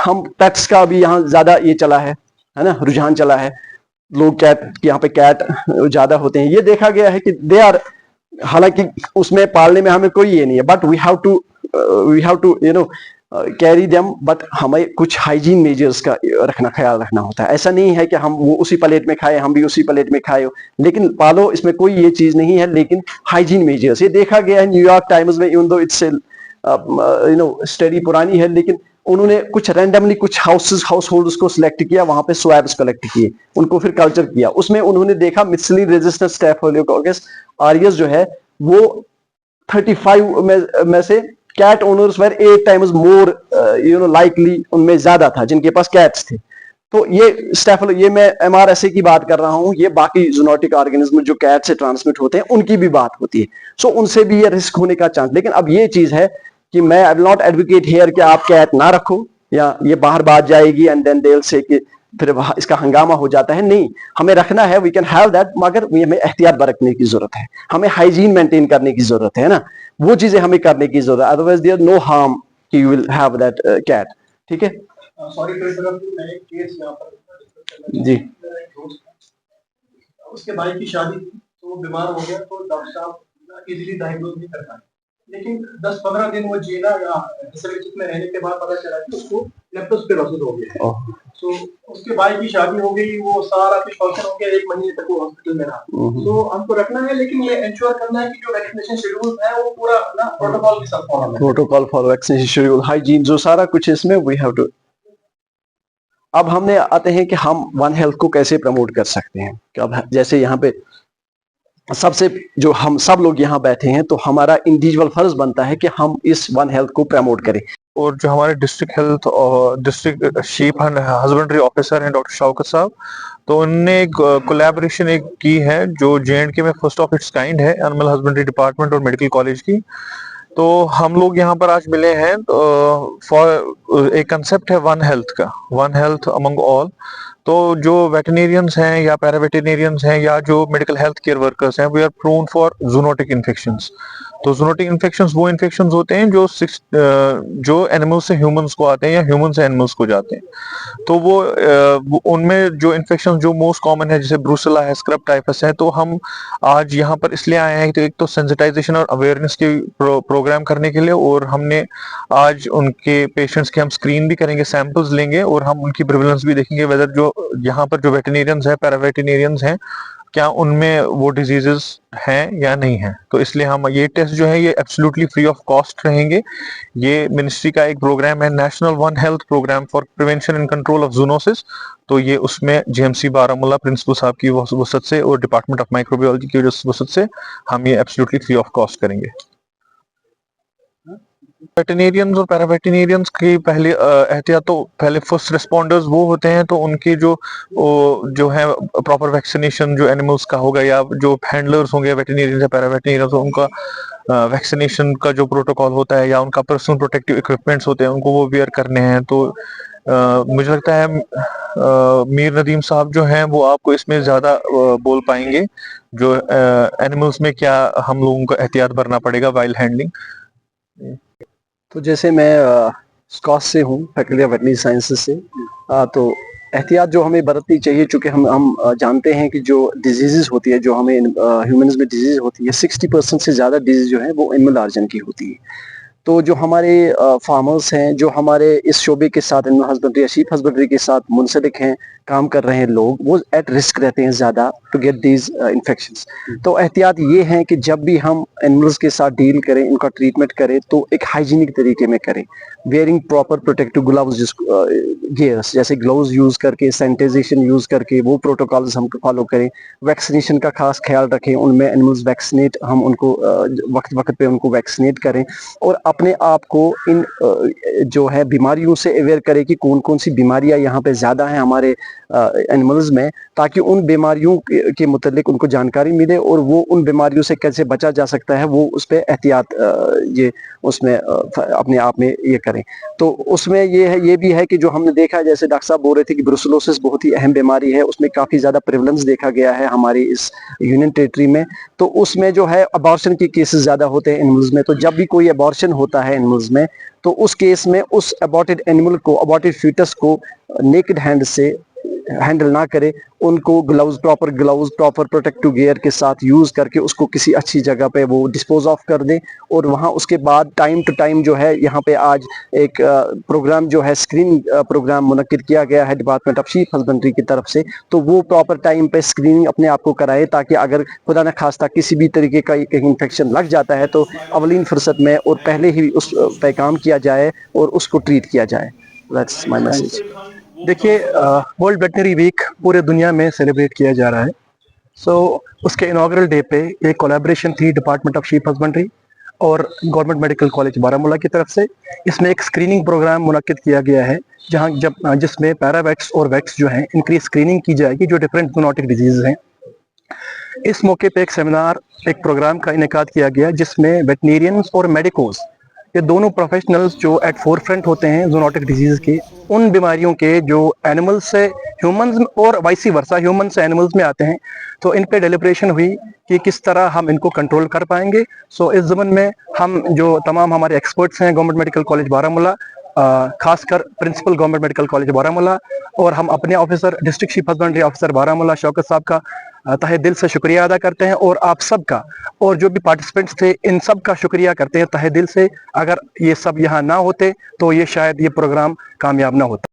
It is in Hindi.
हम पेट्स का भी यहाँ ज्यादा ये चला है ना, रुझान चला है, लोग कैट, यहाँ पे कैट ज्यादा होते हैं, ये देखा गया है कि दे आर, हालांकि उसमें पालने में हमें कोई ये नहीं है, but we have to you know carry them, but हमें कुछ हाइजीन मेजर्स का ख्याल रखना होता है। ऐसा नहीं है कि हम वो उसी प्लेट में खाए, हम भी उसी प्लेट में खाए, लेकिन पालो, इसमें कोई ये चीज नहीं है, लेकिन हाइजीन मेजर्स, ये देखा गया है न्यूयॉर्क टाइम्स में, इवन दो इट्स स्टडी पुरानी है, लेकिन उन्होंने कुछ रैंडमली कुछ हाउस होल्ड्स को सिलेक्ट किया, वहां पे स्वैब्स कलेक्ट किए, उनको फिर कल्चर किया, उसमें उन्होंने देखा मिथिलिन रेजिस्टेंट स्टेफिलोकोकस ऑरियस जो है वो 35 में से कैट ओनर्स वर 8 टाइम्स मोर लाइकली, उनमें ज्यादा था जिनके पास कैट्स थे। तो ये मैं MRSA की बात कर रहा हूं, ये बाकी जूनोटिक ऑर्गेनिज्म जो कैट से ट्रांसमिट होते हैं उनकी भी बात होती है, सो उनसे भी ये रिस्क होने का चांस। लेकिन अब ये चीज है कि मैं I will not advocate here कि आप कैट ना रखो या ये बाहर बात जाएगी and then they will say कि फिर इसका हंगामा हो जाता है, नहीं, हमें रखना है, वी कैन हैव दैट, मगर हमें एहतियात बरतने की जरूरत है, हमें हाइजीन मेंटेन करने की जरूरत है ना, वो चीजें हमें करने की जरूरत है, अदरवाइज देयर नो हार्म कि you will have that cat. ठीक है, सॉरी मैं एक केस यहाँ पर जी, उसके भाई की शादी थी, तो वो बीमार हो गया, तो डॉक्टर साहब इजीली डायग्नोज नहीं कर पाए, लेकिन 10-15 दिन वो जीना या डिसएबिलिटी में रहने के बाद पता चला कि उसको लेप्टोस्पिरोसिस हो गया है। तो उसके भाई की शादी हो गई, वो सारा कुछ फंक्शन हो गया, 1 महीने तक वो हॉस्पिटल में रहा। तो हमको रखना है, लेकिन ये इंश्योर करना है कि जो वैक्सीनेशन शेड्यूल है वो पूरा ना प्रोटोकॉल के साथ फॉलो है, protocol for vaccination schedule, hygiene, जो सारा कुछ इसमें वी हैव टू। अब हमने आते हैं कि हम वन हेल्थ को कैसे प्रमोट कर सकते हैं। अब जैसे यहाँ पे सबसे जो हम सब लोग यहाँ बैठे हैं, तो हमारा इंडिविजुअल फर्ज बनता है कि हम इस वन हेल्थ को प्रमोट करें। और जो हमारे डिस्ट्रिक्ट हेल्थ और district sheep and husbandry officer हैं डॉक्टर शौकत साहब, तो उनने एक कोलैबोरेशन एक की है जो J&K में फर्स्ट ऑफ इट्स काइंड है, एनिमल हस्बेंड्री डिपार्टमेंट और मेडिकल कॉलेज की। तो हम लोग यहाँ पर आज मिले हैं फॉर एक कंसेप्ट है वन हेल्थ का, वन हेल्थ अमंग ऑल। तो जो वेटरनेरियंस हैं या पैरावेटरनेरियंस हैं या जो मेडिकल हेल्थ केयर वर्कर्स हैं, we are prone for zoonotic infections. तो जूनोटिक इन्फेक्शंस वो इन्फेक्शंस होते हैं जो एनिमल से ह्यूमंस को आते हैं या ह्यूमन से एनिमल्स को जाते हैं। तो वो उनमें जो इन्फेक्शन जो मोस्ट कॉमन है, जैसे ब्रूसेला है, स्क्रब टाइफस है, तो हम आज यहाँ पर इसलिए आए हैं तो एक तो सेंसिटाइजेशन और अवेयरनेस की प्रोग्राम करने के लिए, और हमने आज उनके पेशेंट्स के हम स्क्रीन भी करेंगे, सैंपल्स लेंगे, और हम उनकी प्रिवेलेंस भी देखेंगे, वेदर जो यहाँ पर जो वेटरनेरियंस है, पैरावेटरनेरियंस हैं, क्या उनमें वो डिजीजेस हैं या नहीं है। तो इसलिए हम ये टेस्ट जो है ये एब्सोल्युटली फ्री ऑफ कॉस्ट रहेंगे। ये मिनिस्ट्री का एक प्रोग्राम है, national one health programme for prevention and control of zoonosis. तो ये उसमें JMC बारामूला प्रिंसिपल साहब की वसत से और डिपार्टमेंट ऑफ माइक्रोबायोलॉजी की वसत से हम ये एब्सोल्युटली फ्री ऑफ कॉस्ट करेंगे। वेटरनेरियंस और पैरावेटरनेरियंस की पहले एहतियात, तो पहले फर्स्ट रिस्पॉन्डर्स वो होते हैं, तो उनकी जो है प्रॉपर वैक्सीनेशन जो एनिमल्स का होगा, या जो हैंडलर्स होंगे वेटरनेरियंस या पैरावेटरनेरियंस, उनका वैक्सीनेशन का जो प्रोटोकॉल होता है या उनका पर्सनल प्रोटेक्टिव इक्विपमेंट्स होते हैं, उनको वो वेयर करने हैं। तो मुझे लगता है मीर नदीम साहब जो हैं वो आपको इसमें ज्यादा बोल पाएंगे, जो एनिमल्स में क्या हम लोगों को एहतियात बरतना पड़ेगा वाइल्ड हैंडलिंग। तो जैसे मैं स्कॉस से हूँ, फैकल्टी ऑफ वेटरनरी साइंसेज से, तो एहतियात जो हमें बरतनी चाहिए, चूंकि हम जानते हैं कि जो डिजीजेस होती है, जो हमें ह्यूमंस में डिजीज होती है, 60% से ज़्यादा डिजीज जो है वो एनिमल ऑरिजिन की होती है। तो जो हमारे फार्मर्स हैं, जो हमारे इस शोबे के साथ, एनिमल हस्बेंड्री या शीप हस्बेंड्री के साथ मुंसलिक हैं, काम कर रहे हैं लोग, वो एट रिस्क रहते हैं ज़्यादा टू गेट दीज इन्फेक्शंस। तो एहतियात ये हैं कि जब भी हम एनिमल्स के साथ डील करें, इनका ट्रीटमेंट करें, तो एक हाइजीनिक तरीके में करें, wearing proper protective gloves, gears जैसे ग्लव्स यूज़ करके, सैनिटाइजेशन यूज़ करके, वो प्रोटोकॉल्स हम फॉलो करें, वैक्सीनेशन का खास ख्याल रखें, उनमें एनिमल्स वैक्सीनेट, हम उनको वक्त वक्त पे उनको वैक्सीनेट करें, और अपने आप को इन जो है बीमारियों से अवेयर करें कि कौन कौन सी बीमारियां यहाँ पे ज़्यादा हैं हमारे एनिमल्स में, ताकि उन बीमारियों के मुतालिक उनको जानकारी मिले और वो उन बीमारियों से कैसे बचा जा सकता है, वो उस पर एहतियात ये उसमें अपने आप में ये करें। तो उसमें ये भी है कि जो हमने देखा है, जैसे डॉक्टर साहब बोल रहे थे कि ब्रुसेलोसिस बहुत ही अहम बीमारी है, उसमें काफ़ी ज़्यादा प्रेवलेंस देखा गया है हमारी इस यूनियन टेरिटरी में। तो उसमें जो है अबॉर्शन के केसेस ज़्यादा होते हैं एनिमल्स में। तो जब भी कोई अबॉर्शन होता है एनिमल्स में, तो उस केस में उस अबॉर्टेड एनिमल को, अबॉर्टेड फीटस को नेकेड हैंड से हैंडल ना करे, उनको proper gloves, proper protective gear के साथ यूज करके उसको किसी अच्छी जगह पे वो डिस्पोज ऑफ कर दें। और वहाँ उसके बाद टाइम टू टाइम जो है, यहाँ पे आज एक प्रोग्राम जो है, स्क्रीनिंग प्रोग्राम मुनक्किद किया गया है डिपार्टमेंट ऑफ शीप हस्बेंड्री की तरफ से। तो वो प्रॉपर टाइम पे स्क्रीनिंग अपने आप को कराए, ताकि अगर खुदा न खास्ता किसी भी तरीके का कहीं इन्फेक्शन लग जाता है तो अवलीन फुर्सत में और पहले ही उस पे काम किया जाए और उसको ट्रीट किया जाए। That's my message. देखिए, वर्ल्ड वेटनरी वीक पूरे दुनिया में सेलिब्रेट किया जा रहा है। सो उसके इनॉग्रल डे पे एक कोलैबोरेशन थी डिपार्टमेंट ऑफ शीप हस्बेंड्री और गवर्नमेंट मेडिकल कॉलेज बारामूला की तरफ से। इसमें एक स्क्रीनिंग प्रोग्राम मुनक्किद किया गया है, जिसमें पैरावेट्स और वेट्स जो हैं, इनकी स्क्रीनिंग की जाएगी जो डिफरेंट जूनोटिक डिजीज हैं। इस मौके पे एक सेमिनार, एक प्रोग्राम का इनेकाद किया गया, जिसमें वेटनेरियंस और मेडिकोज, ये दोनों प्रोफेशनल्स जो एट फोरफ्रंट होते हैं जूनोटिक डिजीज के, उन बीमारियों के जो एनिमल्स से ह्यूमंस और वाइसी वर्सा ह्यूमन से एनिमल्स में आते हैं, तो इन पे डेलिब्रेशन हुई कि किस तरह हम इनको कंट्रोल कर पाएंगे। सो इस ज़मन में हम जो तमाम हमारे एक्सपर्ट्स हैं गवर्नमेंट मेडिकल कॉलेज बारामूला, खासकर principal government medical college Baramulla, और हम अपने officer district sheep husbandry officer Baramulla Shaukat साहब का तहे दिल से शुक्रिया अदा करते हैं, और आप सब का और जो भी पार्टिसिपेंट्स थे इन सब का शुक्रिया करते हैं तहे दिल से। अगर ये सब यहाँ ना होते तो ये शायद ये प्रोग्राम कामयाब ना होता।